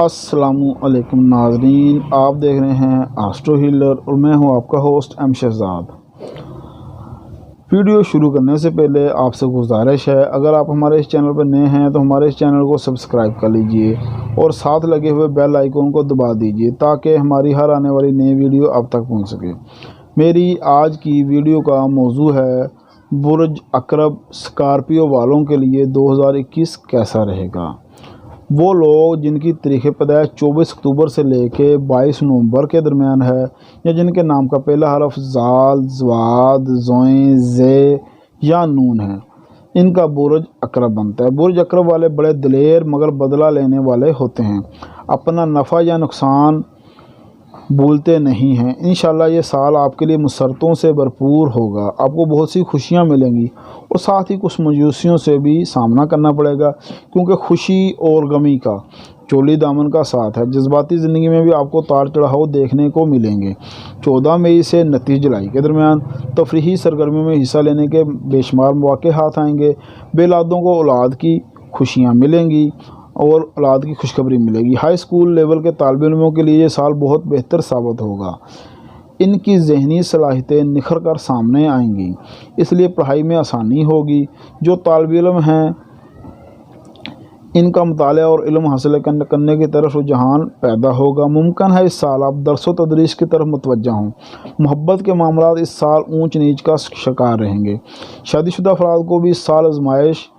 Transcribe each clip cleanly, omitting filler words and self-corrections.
अस्सलाम वालेकुम नाज़रीन, आप देख रहे हैं एस्ट्रो हीलर और मैं हूं आपका होस्ट एम शहजाद। वीडियो शुरू करने से पहले आपसे गुजारिश है, अगर आप हमारे इस चैनल पर नए हैं तो हमारे इस चैनल को सब्सक्राइब कर लीजिए और साथ लगे हुए बेल आइकन को दबा दीजिए ताकि हमारी हर आने वाली नई वीडियो आप तक पहुंच सके। मेरी आज की वीडियो का मौजू है बुर्ज अकरब स्कॉर्पियो वालों के लिए 2021 कैसा रहेगा। वो लोग जिनकी तारीख़ पैदाइश 24 अक्टूबर से लेके 22 नवंबर के दरमियान है, या जिनके नाम का पहला हरफ ज़ाल, ज़वाद, ज़ोए, ज़े या नून है, इनका बुर्ज अकरब बनता है। बुर्ज अकरब वाले बड़े दिलेर मगर बदला लेने वाले होते हैं, अपना नफ़ा या नुकसान भूलते नहीं हैं। इंशाल्लाह ये साल आपके लिए मुसरतों से भरपूर होगा, आपको बहुत सी खुशियां मिलेंगी और साथ ही कुछ मायूसियों से भी सामना करना पड़ेगा, क्योंकि खुशी और गमी का चोली दामन का साथ है। जज्बाती ज़िंदगी में भी आपको तार चढ़ाव देखने को मिलेंगे। 14 मई से 29 जुलाई के दरमियान तफरीही सरगर्मियों में हिस्सा लेने के बेशुमार मौके हाथ आएंगे। बेलादों को औलाद की खुशियाँ मिलेंगी और औलाद की खुशखबरी मिलेगी। हाई स्कूल लेवल के तालिब इल्मों के लिए ये साल बहुत बेहतर साबित होगा। इनकी ज़हनी सलाहियतें निखर कर सामने आएंगी, इसलिए पढ़ाई में आसानी होगी। जो तालिब इल्म हैं इनका मुताला और इल्म हासिल करने की तरफ रुझान पैदा होगा। मुमकिन है इस साल आप दरस व तदरीस की तरफ मुतवज्जा हों। मोहब्बत के मामलात इस साल ऊंच नीच का शिकार रहेंगे। शादीशुदा अफराद को भी इस साल आजमाइश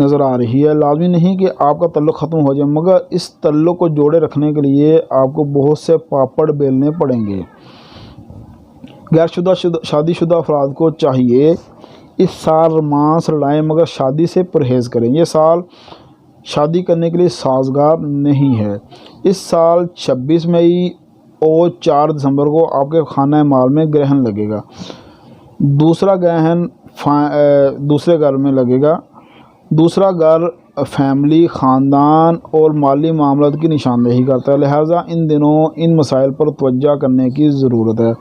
नज़र आ रही है। लाजमी नहीं कि आपका तल्लुक़ ख़त्म हो जाए, मगर इस तल्लुक़ को जोड़े रखने के लिए आपको बहुत से पापड़ बेलने पड़ेंगे। गैरशुदा शादीशुदा अफराद को चाहिए इस साल रोमांस लड़ाएँ, मगर शादी से परहेज़ करें। ये साल शादी करने के लिए साजगार नहीं है। इस साल 26 मई और 4 दिसंबर को आपके खाना माल में ग्रहण लगेगा। दूसरा ग्रहण दूसरे घर में लगेगा। दूसरा घर फैमिली, ख़ानदान और माली मामलात की निशानदेही करता है, लिहाजा इन दिनों इन मसाइल पर तवज्जो करने की ज़रूरत है।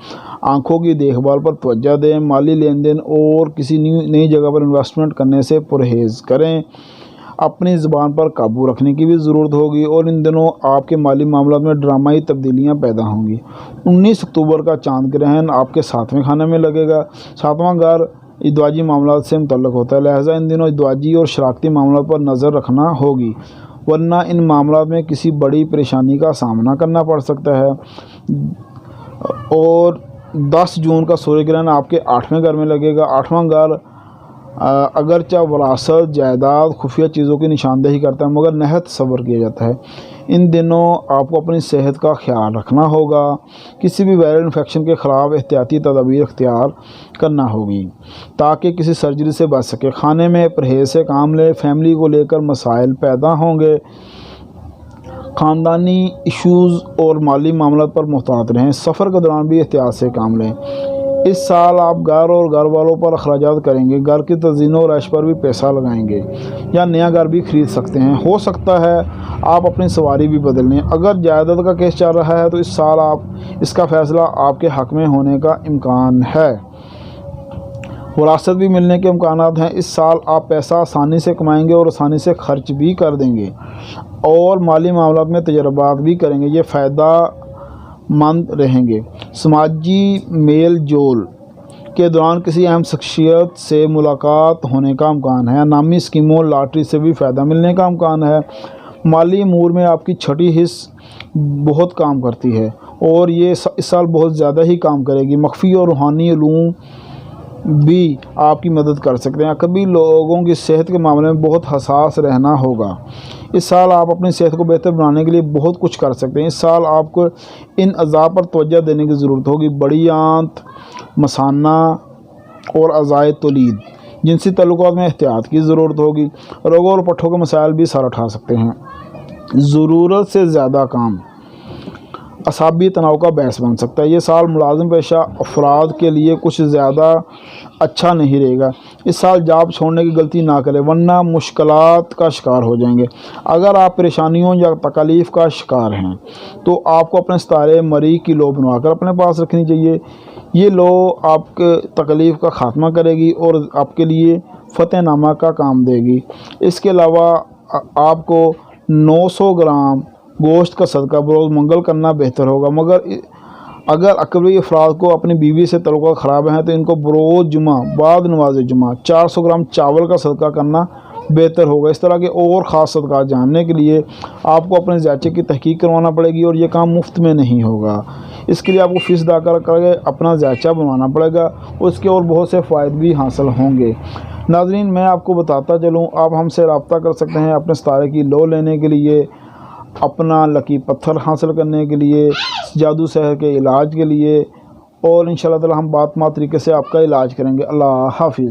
आँखों की देखभाल पर तवज्जो दें। माली लेन देन और किसी नई जगह पर इन्वेस्टमेंट करने से परहेज़ करें। अपनी ज़ुबान पर काबू रखने की भी ज़रूरत होगी और इन दिनों आपके माली मामलात में ड्रामाई तब्दीलियाँ पैदा होंगी। 19 अक्टूबर का चाँद ग्रहण आपके 7वें खाने में लगेगा। 7वां घर इदवाजी मामलात से मुतल्लक़ होता है, लिहाजा इन दिनों इदवाजी और शराकती मामलात पर नज़र रखना होगी, वरना इन मामलात में किसी बड़ी परेशानी का सामना करना पड़ सकता है। और 10 जून का सूर्य ग्रहण आपके 8वें घर में लगेगा। 8वां घर अगरचा वरासत, जायदाद, खुफिया चीज़ों की निशानदेही करता है, मगर नहायत सब्र किया जाता है। इन दिनों आपको अपनी सेहत का ख्याल रखना होगा। किसी भी वायरल इन्फेक्शन के ख़िलाफ़ एहतियाती तदाबीर इख्तियार करना होगी ताकि किसी सर्जरी से बच सके। खाने में परहेज़ से काम लें। फैमिली को लेकर मसाइल पैदा होंगे। ख़ानदानी इश्यूज़ और माली मामलों पर मुहतात रहें। सफ़र के दौरान भी एहतियात से काम लें। इस साल आप घर और घर वालों पर अखराजात करेंगे। घर की तज़ीनों और ऐश पर भी पैसा लगाएंगे या नया घर भी ख़रीद सकते हैं। हो सकता है आप अपनी सवारी भी बदल लें। अगर जायदाद का केस चल रहा है तो इस साल इसका फ़ैसला आपके हक़ में होने का इम्कान है। वरासत भी मिलने के इम्कानात हैं। इस साल आप पैसा आसानी से कमाएंगे और आसानी से खर्च भी कर देंगे और माली मामलात में तजर्बात भी करेंगे। ये फ़ायदा मंद रहेंगे। समाजी मेल जोल के दौरान किसी अहम शख्सियत से मुलाकात होने का इम्कान है। नामी स्कीमों, लॉटरी से भी फ़ायदा मिलने का इम्कान है। माली अमूर में आपकी छठी हिस्स बहुत काम करती है और ये इस साल बहुत ज़्यादा ही काम करेगी। मख्फी और रूहानी उलूम भी आपकी मदद कर सकते हैं। कभी लोगों की सेहत के मामले में बहुत हसास रहना होगा। इस साल आप अपनी सेहत को बेहतर बनाने के लिए बहुत कुछ कर सकते हैं। इस साल आपको इन अज़ा पर तवज्जो देने की ज़रूरत होगी। बड़ी आंत, मसाना और अज़ाए तौलीद, जिनसी तल्लुक़ात में एहतियात की ज़रूरत होगी। रोगों और पट्ठों के मसाइल भी सर उठा सकते हैं। ज़रूरत से ज़्यादा काम असाबी तनाव का बहस बन सकता है। ये साल मुलाजिम पेशा अफराद के लिए कुछ ज़्यादा अच्छा नहीं रहेगा। इस साल जॉब छोड़ने की गलती ना करें, वरना मुश्किलात का शिकार हो जाएंगे। अगर आप परेशानियों या तकलीफ़ का शिकार हैं तो आपको अपने सितारे मरी की लो बनवाकर अपने पास रखनी चाहिए। ये लो आपके तकलीफ़ का ख़ात्मा करेगी और आपके लिए फ़तेहनामा का काम देगी। इसके अलावा आपको 900 ग्राम गोश्त का सदका बरोज़ मंगल करना बेहतर होगा। मगर अगर अकबरी अफराद को अपनी बीवी से तल्लुक़ ख़राब हैं तो इनको बरोज़ जुमा बाद नमाज जुमा 400 ग्राम चावल का सदका करना बेहतर होगा। इस तरह के और ख़ास सदका जानने के लिए आपको अपने ज़ायचे की तहकीक करवाना पड़ेगी और ये काम मुफ्त में नहीं होगा। इसके लिए आपको फ़ीस अदा करके अपना ज़ायचा बनवाना पड़ेगा। उसके और बहुत से फ़ायदे भी हासिल होंगे। नाज़रीन, मैं आपको बताता चलूँ, आप हमसे रब्ता कर सकते हैं अपने सितारे की लौ लेने के लिए, अपना लकी पत्थर हासिल करने के लिए, जादू सहर के इलाज के लिए, और इंशाअल्लाह ताला हम बातमात तरीके से आपका इलाज करेंगे। अल्लाह हाफ़िज़।